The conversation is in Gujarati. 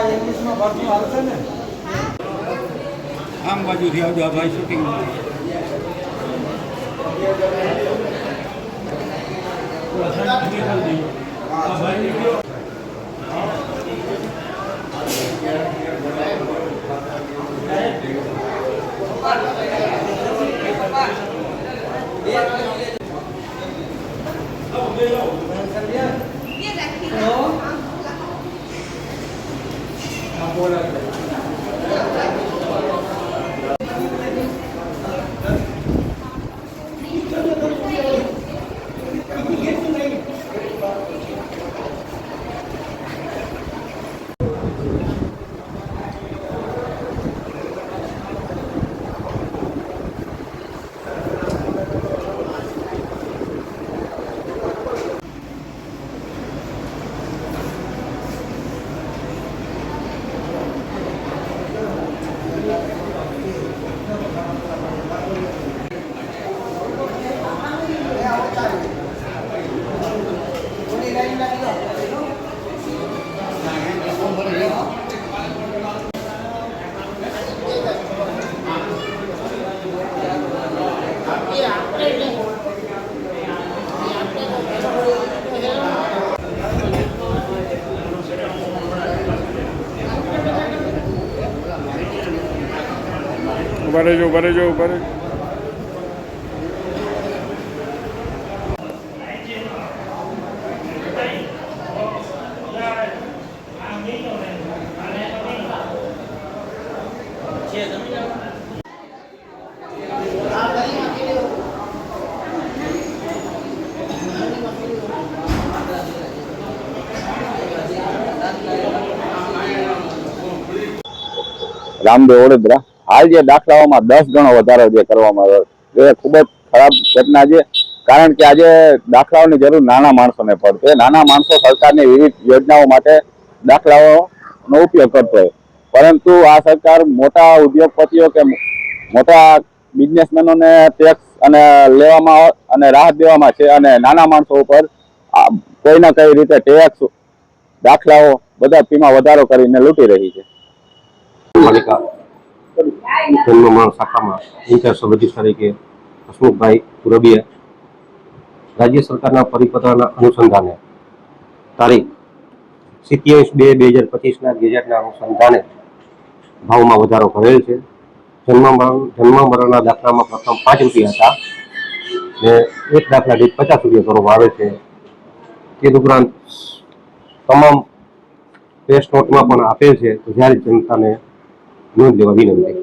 इंग्लिश में भरती हालत ने आम बाजू थी आवજો भाई शूटिंग ઉભા રહેજો રામદેવ વડોદરા હાલ જે દાખલાઓમાં 10 ગણો વધારો જે કરવામાં આવ્યો એ ખૂબ જ ખરાબ ઘટના છે। કારણ કે આજે દાખલાઓની જરૂર નાના માણસોને પડશે। નાના માણસો સરકારની વિવિધ યોજનાઓ માટે દાખલાઓનો ઉપયોગ કરતો હોય, પરંતુ આ સરકાર મોટા ઉદ્યોગપતિઓ કે મોટા બિઝનેસમેનોને ટેક્સ અને લેવામાં અને રાહત દેવામાં છે અને નાના માણસો ઉપર કોઈ ના કઈ રીતે ટેક્સ દાખલાઓ બધા ફીમાં વધારો કરીને લૂંટી રહી છે। પાલિકા જન્મમાં શાખામાં ઇન્ચાર્જ સબ અધિક્ષક તરીકે હસમુખભાઈ પુરબિયા રાજ્ય સરકારના પરિપત્રના અનુસંધાને તારીખ 27/2/2025ના ગેજેટના અનુસંધાને ભાવમાં વધારો કરેલ છે। જન્મ મરણના દાખલામાં પ્રથમ 5 રૂપિયા હતા ને એક દાખલા દીઠ 50 રૂપિયા કરવામાં આવે છે। તે ઉપરાંત તમામ પ્રેસ નોટમાં પણ આપેલ છે, તો જ્યારે જનતાને નોંધ લેવા વિનંતી।